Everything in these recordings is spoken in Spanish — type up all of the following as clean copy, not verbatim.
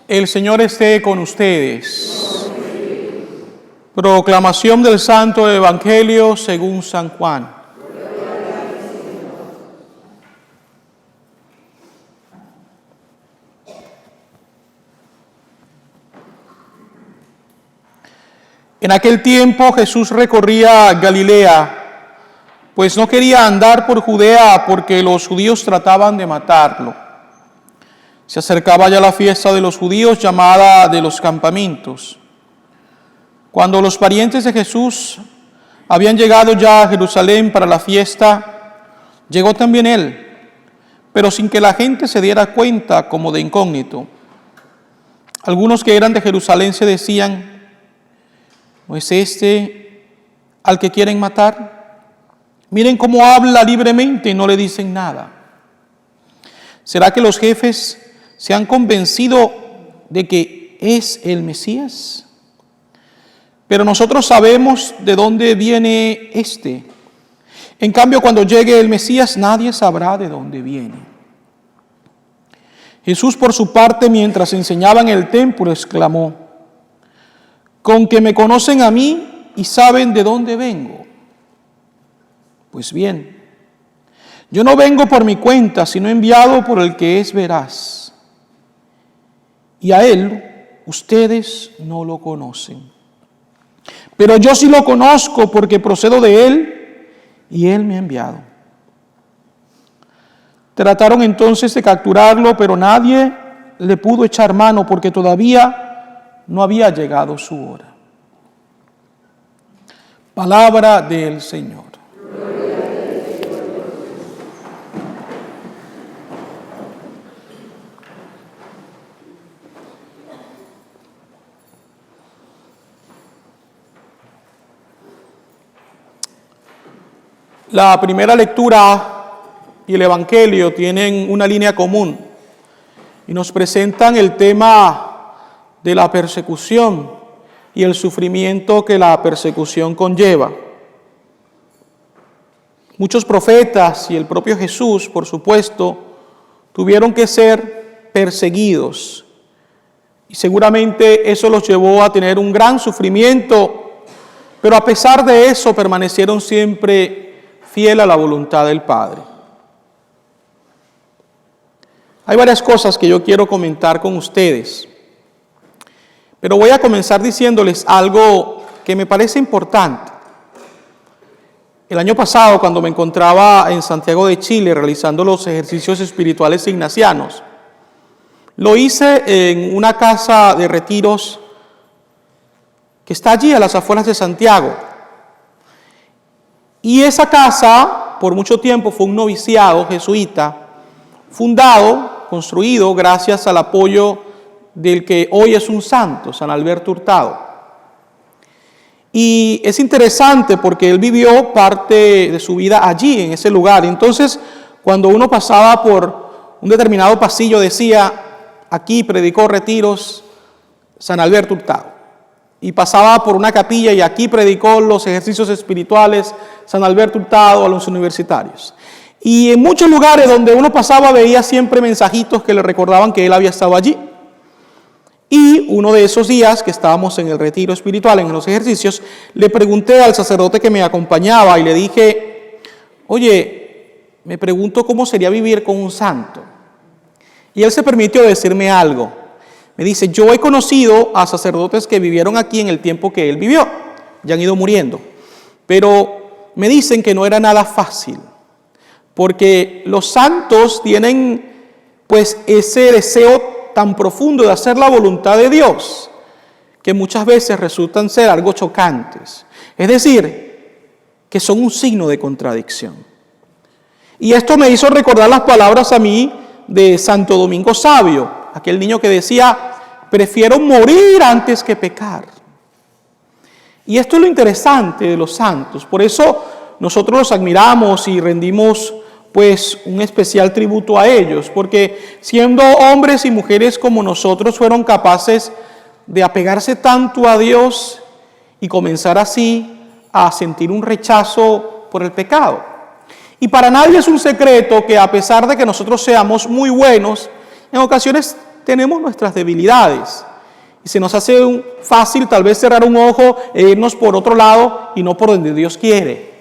El Señor esté con ustedes. Proclamación del Santo Evangelio según San Juan. En aquel tiempo Jesús recorría Galilea, pues no quería andar por Judea porque los judíos trataban de matarlo. Se acercaba ya la fiesta de los judíos llamada de los campamentos. Cuando los parientes de Jesús habían llegado ya a Jerusalén para la fiesta, llegó también él, pero sin que la gente se diera cuenta, como de incógnito. Algunos que eran de Jerusalén se decían: ¿no es este al que quieren matar? Miren cómo habla libremente y no le dicen nada. ¿Será que los jefes se han convencido de que es el Mesías? Pero nosotros sabemos de dónde viene este. En cambio, cuando llegue el Mesías, nadie sabrá de dónde viene. Jesús, por su parte, mientras enseñaba en el templo, exclamó: ¿con que me conocen a mí y saben de dónde vengo? Pues bien, yo no vengo por mi cuenta, sino enviado por el que es veraz. Y a él ustedes no lo conocen. Pero yo sí lo conozco porque procedo de él y él me ha enviado. Trataron entonces de capturarlo, pero nadie le pudo echar mano porque todavía no había llegado su hora. Palabra del Señor. La primera lectura y el Evangelio tienen una línea común y nos presentan el tema de la persecución y el sufrimiento que la persecución conlleva. Muchos profetas y el propio Jesús, por supuesto, tuvieron que ser perseguidos y seguramente eso los llevó a tener un gran sufrimiento, pero a pesar de eso permanecieron siempre fiel a la voluntad del Padre. Hay varias cosas que yo quiero comentar con ustedes, pero voy a comenzar diciéndoles algo que me parece importante. El año pasado, cuando me encontraba en Santiago de Chile realizando los ejercicios espirituales ignacianos, lo hice en una casa de retiros que está allí a las afueras de Santiago. Y esa casa, por mucho tiempo, fue un noviciado jesuita, construido gracias al apoyo del que hoy es un santo, San Alberto Hurtado. Y es interesante porque él vivió parte de su vida allí, en ese lugar. Entonces, cuando uno pasaba por un determinado pasillo, decía: aquí predicó retiros San Alberto Hurtado. Y pasaba por una capilla y aquí predicó los ejercicios espirituales San Alberto Hurtado a los universitarios. Y en muchos lugares donde uno pasaba veía siempre mensajitos que le recordaban que él había estado allí. Y uno de esos días que estábamos en el retiro espiritual, en los ejercicios, le pregunté al sacerdote que me acompañaba y le dije: oye, me pregunto cómo sería vivir con un santo. Y él se permitió decirme algo. Me dice: yo he conocido a sacerdotes que vivieron aquí en el tiempo que él vivió, ya han ido muriendo, pero me dicen que no era nada fácil, porque los santos tienen pues ese deseo tan profundo de hacer la voluntad de Dios, que muchas veces resultan ser algo chocantes, es decir, que son un signo de contradicción. Y esto me hizo recordar las palabras a mí de Santo Domingo Sabio, aquel niño que decía: prefiero morir antes que pecar. Y esto es lo interesante de los santos. Por eso nosotros los admiramos y rendimos pues un especial tributo a ellos, porque siendo hombres y mujeres como nosotros fueron capaces de apegarse tanto a Dios y comenzar así a sentir un rechazo por el pecado. Y para nadie es un secreto que a pesar de que nosotros seamos muy buenos, en ocasiones tenemos nuestras debilidades. Y se nos hace fácil tal vez cerrar un ojo e irnos por otro lado y no por donde Dios quiere.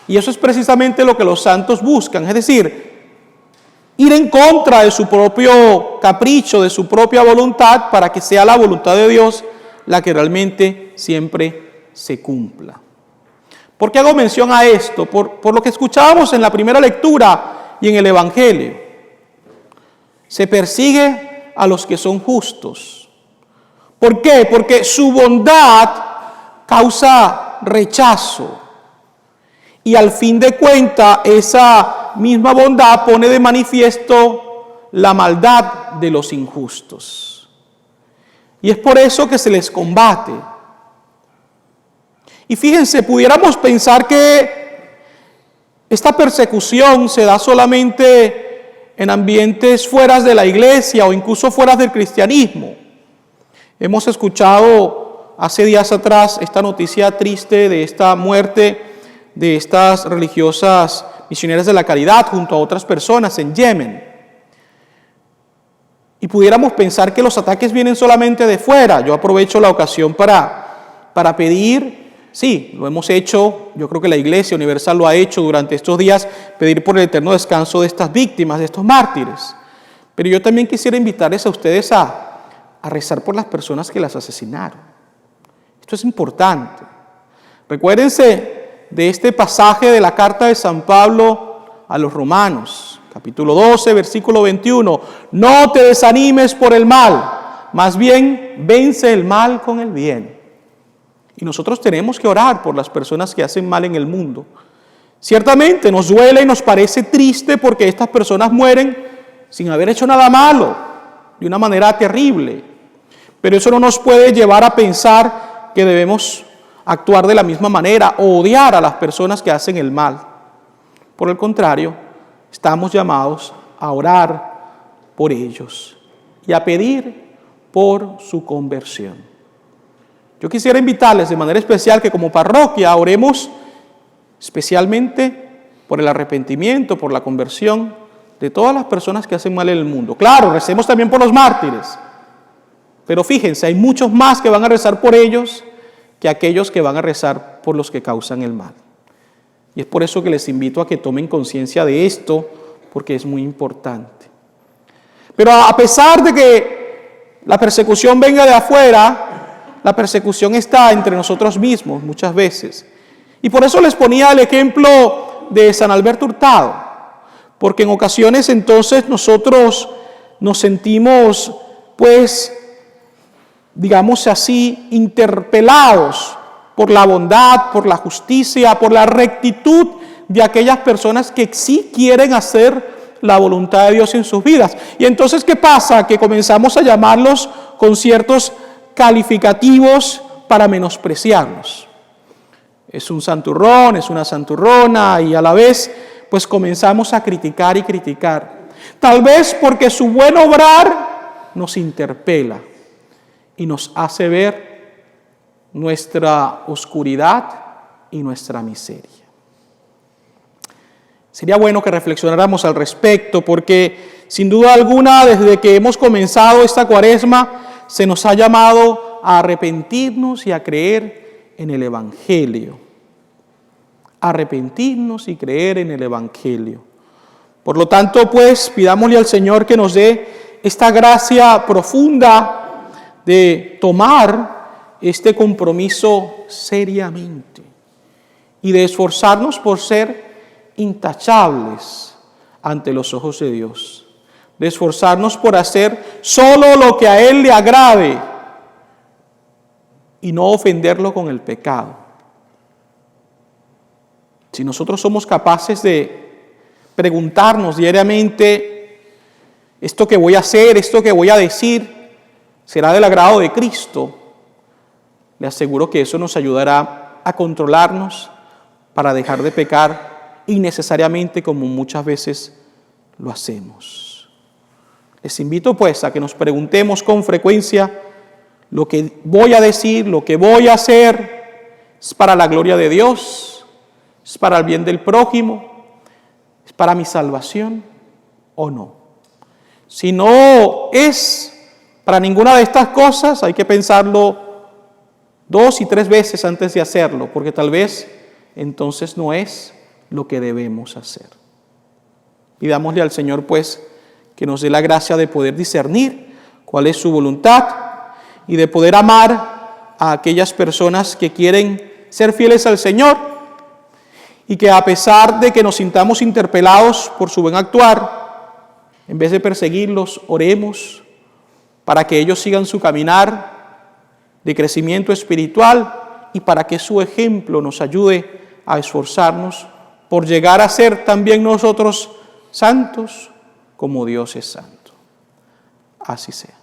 Y eso es precisamente lo que los santos buscan, es decir, ir en contra de su propio capricho, de su propia voluntad, para que sea la voluntad de Dios la que realmente siempre se cumpla. ¿Por qué hago mención a esto? Por lo que escuchábamos en la primera lectura y en el Evangelio. Se persigue a los que son justos. ¿Por qué? Porque su bondad causa rechazo. Y al fin de cuentas, esa misma bondad pone de manifiesto la maldad de los injustos. Y es por eso que se les combate. Y fíjense, pudiéramos pensar que esta persecución se da solamente en ambientes fuera de la iglesia o incluso fuera del cristianismo. Hemos escuchado hace días atrás esta noticia triste de esta muerte de estas religiosas misioneras de la caridad junto a otras personas en Yemen. Y pudiéramos pensar que los ataques vienen solamente de fuera. Yo aprovecho la ocasión para pedir, sí, lo hemos hecho, yo creo que la Iglesia Universal lo ha hecho durante estos días, pedir por el eterno descanso de estas víctimas, de estos mártires. Pero yo también quisiera invitarles a ustedes a rezar por las personas que las asesinaron. Esto es importante. Recuérdense de este pasaje de la carta de San Pablo a los Romanos, capítulo 12, versículo 21. No te desanimes por el mal, más bien vence el mal con el bien. Y nosotros tenemos que orar por las personas que hacen mal en el mundo. Ciertamente nos duele y nos parece triste porque estas personas mueren sin haber hecho nada malo, de una manera terrible. Pero eso no nos puede llevar a pensar que debemos actuar de la misma manera o odiar a las personas que hacen el mal. Por el contrario, estamos llamados a orar por ellos y a pedir por su conversión. Yo quisiera invitarles de manera especial que como parroquia oremos especialmente por el arrepentimiento, por la conversión de todas las personas que hacen mal en el mundo. Claro, recemos también por los mártires, pero fíjense, hay muchos más que van a rezar por ellos que aquellos que van a rezar por los que causan el mal. Y es por eso que les invito a que tomen conciencia de esto, porque es muy importante. Pero a pesar de que la persecución venga de afuera, la persecución está entre nosotros mismos muchas veces. Y por eso les ponía el ejemplo de San Alberto Hurtado, porque en ocasiones entonces nosotros nos sentimos, pues, digamos así, interpelados por la bondad, por la justicia, por la rectitud de aquellas personas que sí quieren hacer la voluntad de Dios en sus vidas. Y entonces, ¿qué pasa? Que comenzamos a llamarlos con ciertos calificativos para menospreciarlos. Es un santurrón, es una santurrona, y a la vez, pues comenzamos a criticar y criticar. Tal vez porque su buen obrar nos interpela y nos hace ver nuestra oscuridad y nuestra miseria. Sería bueno que reflexionáramos al respecto, porque sin duda alguna, desde que hemos comenzado esta cuaresma, se nos ha llamado a arrepentirnos y a creer en el Evangelio. Arrepentirnos y creer en el Evangelio. Por lo tanto, pues, pidámosle al Señor que nos dé esta gracia profunda de tomar este compromiso seriamente y de esforzarnos por ser intachables ante los ojos de Dios, de esforzarnos por hacer solo lo que a Él le agrade y no ofenderlo con el pecado. Si nosotros somos capaces de preguntarnos diariamente, esto que voy a hacer, esto que voy a decir, ¿será del agrado de Cristo? Le aseguro que eso nos ayudará a controlarnos para dejar de pecar innecesariamente como muchas veces lo hacemos. Les invito pues a que nos preguntemos con frecuencia, lo que voy a decir, lo que voy a hacer, ¿es para la gloria de Dios? ¿Es para el bien del prójimo? ¿Es para mi salvación o no? Si no es Para ninguna de estas cosas hay que pensarlo 2 y 3 veces antes de hacerlo, porque tal vez entonces no es lo que debemos hacer. Pidámosle al Señor, pues, que nos dé la gracia de poder discernir cuál es su voluntad y de poder amar a aquellas personas que quieren ser fieles al Señor y que a pesar de que nos sintamos interpelados por su buen actuar, en vez de perseguirlos, oremos para que ellos sigan su caminar de crecimiento espiritual y para que su ejemplo nos ayude a esforzarnos por llegar a ser también nosotros santos como Dios es santo. Así sea.